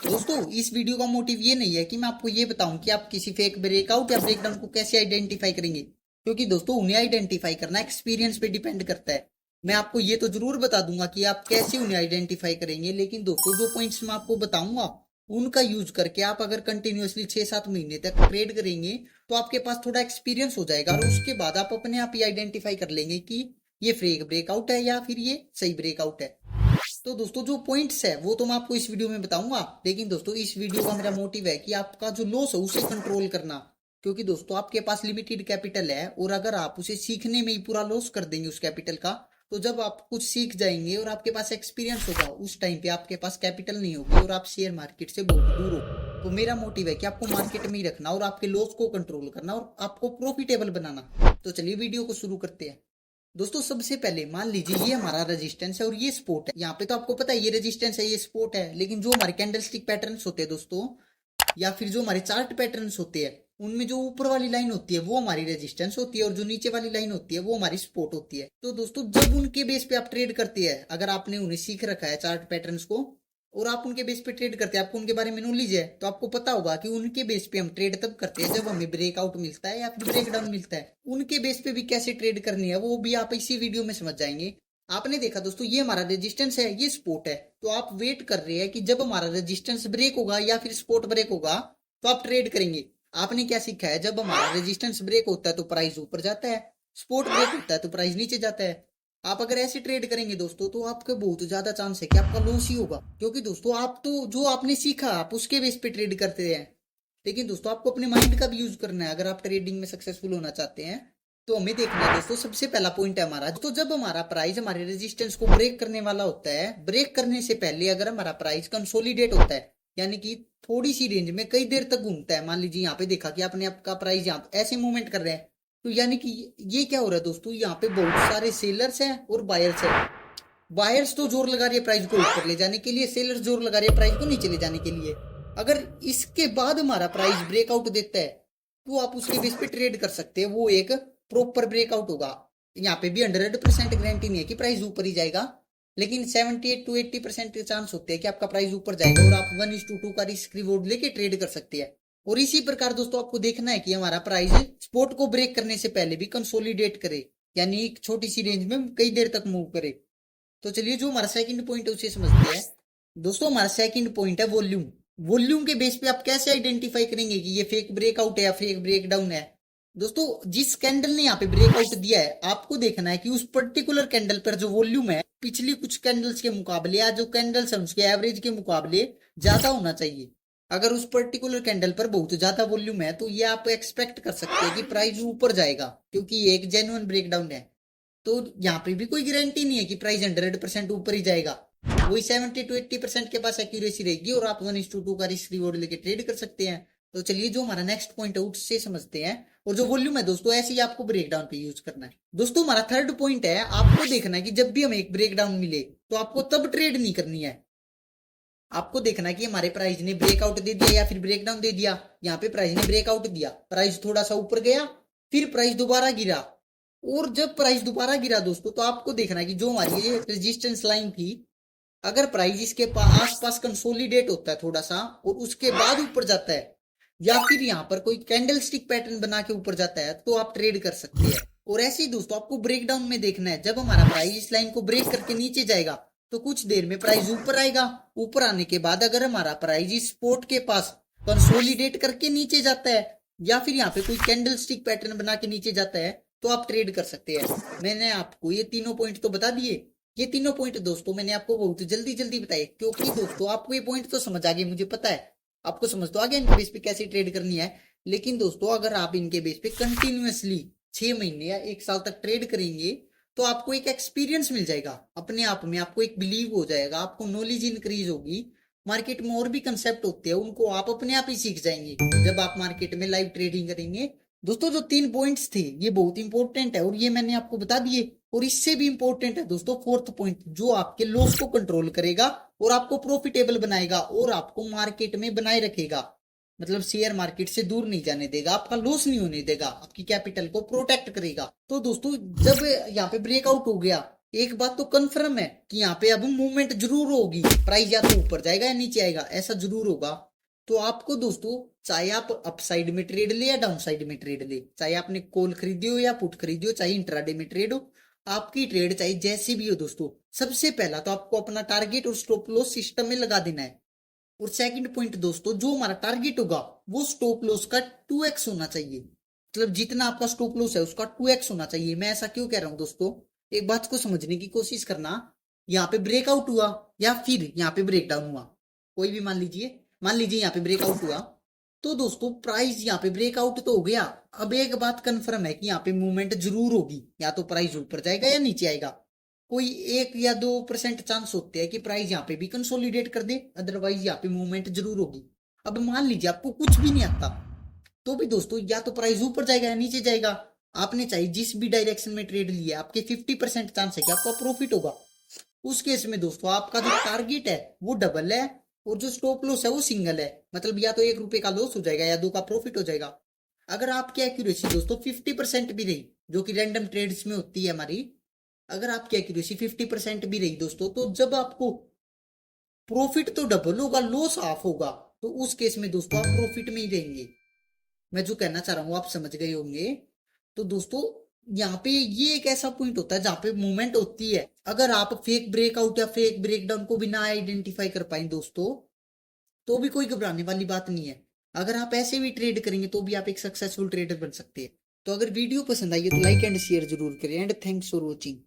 दोस्तों इस वीडियो का मोटिव ये नहीं है कि मैं आपको ये बताऊं कि आप किसी फेक ब्रेकआउट या ब्रेकडाउन को कैसे आइडेंटिफाई करेंगे, क्योंकि दोस्तों उन्हें आइडेंटिफाई करना एक्सपीरियंस पे डिपेंड करता है। मैं आपको ये तो जरूर बता दूंगा कि आप कैसे उन्हें आइडेंटिफाई करेंगे, लेकिन दोस्तों जो पॉइंट्स मैं आपको बताऊंगा उनका यूज करके आप अगर कंटिन्यूअसली 6-7 महीने तक ट्रेड करेंगे तो आपके पास थोड़ा एक्सपीरियंस हो जाएगा और उसके बाद आप अपने आप ही आइडेंटिफाई कर लेंगे कि ये फेक ब्रेकआउट है या फिर ये सही ब्रेकआउट है। तो दोस्तों जो पॉइंट्स है वो तो मैं आपको इस वीडियो में बताऊंगा, लेकिन दोस्तों इस वीडियो का मेरा मोटिव है कि आपका जो लॉस है उसे कंट्रोल करना। क्योंकि दोस्तों आपके पास लिमिटेड कैपिटल है और अगर आप उसे सीखने में ही पूरा लॉस कर देंगे उस कैपिटल का, तो जब आप कुछ सीख जाएंगे और आपके पास एक्सपीरियंस होगा उस टाइम पे आपके पास कैपिटल नहीं होगी और आप शेयर मार्केट से बहुत दूर हो। तो मेरा मोटिव है कि आपको मार्केट में ही रखना और आपके लॉस को कंट्रोल करना और आपको प्रॉफिटेबल बनाना। तो चलिए वीडियो को शुरू करते हैं। दोस्तों सबसे पहले मान लीजिए ये हमारा रेजिस्टेंस है और ये सपोर्ट है। यहाँ पे तो आपको पता है ये रेजिस्टेंस है ये सपोर्ट है, लेकिन जो हमारे कैंडलस्टिक पैटर्न्स होते हैं दोस्तों या फिर जो हमारे चार्ट पैटर्न्स होते हैं उनमें जो ऊपर वाली लाइन होती है वो हमारी रेजिस्टेंस होती है और जो नीचे वाली लाइन होती है वो हमारी सपोर्ट होती है। तो दोस्तों जब उनके बेस पे आप ट्रेड करते हैं, अगर आपने उन्हें सीख रखा है चार्ट पैटर्न्स को और आप उनके बेस पे ट्रेड करते हैं, आपको उनके बारे में नॉलेज है, तो आपको पता होगा कि उनके बेस पे हम ट्रेड तब करते हैं जब हमें ब्रेकआउट मिलता है या फिर ब्रेकडाउन मिलता है। उनके बेस पे भी कैसे ट्रेड करनी है वो भी आप इसी वीडियो में समझ जाएंगे। आपने देखा दोस्तों ये हमारा रेजिस्टेंस है ये सपोर्ट है, तो आप वेट कर रहे हैं कि जब हमारा रेजिस्टेंस ब्रेक होगा या फिर सपोर्ट ब्रेक होगा तो आप ट्रेड करेंगे। आपने क्या सीखा है, जब हमारा रेजिस्टेंस ब्रेक होता है तो प्राइस ऊपर जाता है, सपोर्ट ब्रेक होता है तो प्राइस नीचे जाता है। आप अगर ऐसे ट्रेड करेंगे दोस्तों तो आपके बहुत ज्यादा चांस है कि आपका लॉस ही होगा, क्योंकि दोस्तों आप तो जो आपने सीखा आप उसके बेस पे ट्रेड करते हैं। लेकिन दोस्तों आपको अपने माइंड का भी यूज करना है अगर आप ट्रेडिंग में सक्सेसफुल होना चाहते हैं। तो हमें देखना है दोस्तों सबसे पहला पॉइंट है हमारा, तो जब हमारा प्राइस हमारे रेजिस्टेंस को ब्रेक करने वाला होता है, ब्रेक करने से पहले अगर हमारा प्राइस कंसोलिडेट होता है यानी कि थोड़ी सी रेंज में कई देर तक घूमता है, मान लीजिए यहाँ पे देखा कि आपने आपका प्राइस यहाँ पे ऐसे मूवमेंट कर रहे हैं, तो यानी कि ये क्या हो रहा है दोस्तों, यहाँ पे बहुत सारे सेलर्स हैं और बायर्स हैं। बायर्स तो जोर लगा रही है प्राइस को ऊपर ले जाने के लिए, सेलर्स जोर लगा रही है प्राइस को नीचे ले जाने के लिए। अगर इसके बाद हमारा प्राइस ब्रेकआउट देता है तो आप उसके बेस पे ट्रेड कर सकते हैं, वो एक प्रॉपर ब्रेकआउट होगा। यहाँ पे भी 100% गारंटी नहीं है कि प्राइस ऊपर ही जाएगा, लेकिन 78 to 80% के चांस होते हैं कि आपका प्राइस ऊपर जाएगा और आप 1:2 का रिस्क रिवॉर्ड लेके ट्रेड कर सकते हैं। और इसी प्रकार दोस्तों आपको देखना है कि हमारा प्राइस स्पोर्ट को ब्रेक करने से पहले भी कंसोलिडेट करे, यानी एक छोटी सी रेंज में कई देर तक मूव करे। तो चलिए जो हमारा सेकंड पॉइंट है उसे समझते हैं। दोस्तों हमारा सेकंड पॉइंट है वॉल्यूम। वॉल्यूम के बेस पे आप कैसे आइडेंटिफाई करेंगे कि ये फेक ब्रेकआउट है या फेक ब्रेकडाउन है। दोस्तों जिस कैंडल ने यहाँ पे ब्रेकआउट दिया है आपको देखना है कि उस पर्टिकुलर कैंडल पर जो वॉल्यूम है पिछली कुछ कैंडल्स के मुकाबले या जो कैंडल्स है उसके एवरेज के मुकाबले ज्यादा होना चाहिए। अगर उस पर्टिकुलर कैंडल पर बहुत ज्यादा वॉल्यूम है तो ये आप एक्सपेक्ट कर सकते हैं कि प्राइस ऊपर जाएगा, क्योंकि ये एक जेन्युइन ब्रेकडाउन है। तो यहाँ पे भी कोई गारंटी नहीं है कि प्राइस 100% ऊपर ही जाएगा, वही 70 to 80% के पास एक्यूरेसी रहेगी और आप 1:2 का रिस्क रिवॉर्ड लेके ट्रेड कर सकते हैं। तो चलिए जो हमारा नेक्स्ट पॉइंट है उससे समझते हैं। और जो वॉल्यूम है दोस्तों ऐसे ही आपको ब्रेकडाउन पे यूज करना है। दोस्तों हमारा थर्ड पॉइंट है, आपको देखना है कि जब भी हमें एक ब्रेकडाउन मिले तो आपको तब ट्रेड नहीं करनी है। आपको देखना है कि हमारे प्राइस ने ब्रेकआउट दे दिया या फिर ब्रेकडाउन दे दिया। यहाँ पे प्राइस ने ब्रेकआउट दिया, प्राइस थोड़ा सा ऊपर गया, फिर प्राइस दोबारा गिरा, और जब प्राइस दोबारा गिरा दोस्तों तो आपको देखना है कि जो हमारी ये रेजिस्टेंस लाइन थी, अगर प्राइस इसके आसपास कंसोलिडेट होता है थोड़ा सा और उसके बाद ऊपर जाता है या फिर यहाँ पर कोई कैंडल स्टिक पैटर्न बना के ऊपर जाता है तो आप ट्रेड कर सकते हैं। और ऐसे ही दोस्तों आपको ब्रेकडाउन में देखना है, जब हमारा प्राइस इस लाइन को ब्रेक करके नीचे जाएगा तो कुछ देर में प्राइस ऊपर आएगा। ऊपर आने के बाद अगर हमारा प्राइस इस सपोर्ट के पास कंसोलिडेट करके नीचे जाता है या फिर यहाँ पे कोई कैंडल स्टिक पैटर्न बना के नीचे जाता है तो आप ट्रेड कर सकते हैं। मैंने आपको ये तीनों पॉइंट तो बता दिए। ये तीनों पॉइंट दोस्तों मैंने आपको बहुत जल्दी जल्दी बताए, क्योंकि दोस्तों आपको ये पॉइंट तो समझ आ गए, मुझे पता है आपको समझ तो आ गया इनके बेस पे कैसे ट्रेड करनी है। लेकिन दोस्तों अगर आप इनके बेस पे कंटिन्यूअसली 6 महीने या 1 साल तक ट्रेड करेंगे तो आपको एक एक्सपीरियंस मिल जाएगा, अपने आप में आपको एक बिलीव हो जाएगा, आपको नॉलेज इंक्रीज होगी। मार्केट में और भी कंसेप्ट होते हैं उनको आप अपने आप ही सीख जाएंगे जब आप मार्केट में लाइव ट्रेडिंग करेंगे। दोस्तों जो 3 पॉइंट्स थे ये बहुत इंपॉर्टेंट है और ये मैंने आपको बता दिए। और इससे भी इंपॉर्टेंट है दोस्तों फोर्थ पॉइंट, जो आपके लॉस को कंट्रोल करेगा और आपको प्रॉफिटेबल बनाएगा और आपको मार्केट में बनाए रखेगा, मतलब शेयर मार्केट से दूर नहीं जाने देगा, आपका लॉस नहीं होने देगा, आपकी कैपिटल को प्रोटेक्ट करेगा। तो दोस्तों जब यहाँ पे ब्रेकआउट हो गया एक बात तो कंफर्म है कि यहाँ पे अब मूवमेंट जरूर होगी, प्राइस या तो ऊपर जाएगा या नीचे आएगा, ऐसा जरूर होगा। तो आपको दोस्तों, चाहे आप अपसाइड में ट्रेड ले या डाउन साइड में ट्रेड ले, चाहे आपने कॉल खरीदी हो या पुट खरीदी हो, चाहे इंट्राडे में ट्रेड हो, आपकी ट्रेड चाहे जैसी भी हो दोस्तों, सबसे पहला तो आपको अपना टारगेट और स्टॉप लॉस सिस्टम में लगा देना है। और सेकंड पॉइंट दोस्तों, जो हमारा टारगेट होगा वो स्टॉप लॉस का 2x होना चाहिए। मतलब जितना आपका स्टॉप लॉस है उसका 2x होना चाहिए। मैं ऐसा क्यों कह रहा हूं दोस्तों, एक बात को समझने की कोशिश करना। यहाँ पे ब्रेकआउट हुआ या फिर यहाँ पे ब्रेक डाउन हुआ, कोई भी मान लीजिए यहाँ पे ब्रेकआउट हुआ, तो दोस्तों प्राइस यहाँ पे ब्रेकआउट तो हो गया। अब एक बात कंफर्म है कि यहाँ पे मूवमेंट जरूर होगी, या तो प्राइस ऊपर जाएगा या नीचे आएगा। कोई 1 या 2% चांस होते हैं कि प्राइस यहाँ पे भी कंसोलिडेट कर दे, अदरवाइज यहाँ पे मूवमेंट जरूर होगी। अब मान लीजिए आपको कुछ भी नहीं आता, तो भी दोस्तों या तो प्राइस ऊपर जाएगा या नीचे जाएगा। आपने चाहे जिस भी डायरेक्शन में ट्रेड लिया, आपके 50% चांस है कि आपका प्रॉफिट होगा। उस केस में दोस्तों आपका जो टारगेट है वो डबल है, और जो स्टॉप लॉस है वो सिंगल है। मतलब या तो 1 रुपए का लॉस हो जाएगा या 2 का प्रॉफिट हो जाएगा। अगर आपकी एक्यूरेसी दोस्तों 50% भी रही, जो कि रैंडम ट्रेड्स में होती है हमारी, अगर आपकी एक्यूरेसी 50% भी रही दोस्तों, तो जब आपको प्रॉफिट तो डबल होगा, लॉस हाफ होगा, तो उस केस में दोस्तों आप प्रॉफिट में ही रहेंगे। मैं जो कहना चाह रहा हूँ आप समझ गए होंगे। तो दोस्तों, यहाँ पे ये एक ऐसा पॉइंट होता है जहां पे मूवमेंट होती है। अगर आप फेक ब्रेकआउट या फेक ब्रेकडाउन को भी ना आइडेंटिफाई कर पाए दोस्तों, तो भी कोई घबराने वाली बात नहीं है। अगर आप ऐसे भी ट्रेड करेंगे तो भी आप एक सक्सेसफुल ट्रेडर बन सकते हैं। तो अगर वीडियो पसंद आई है तो लाइक एंड शेयर जरूर करें, एंड थैंक्स फॉर वॉचिंग।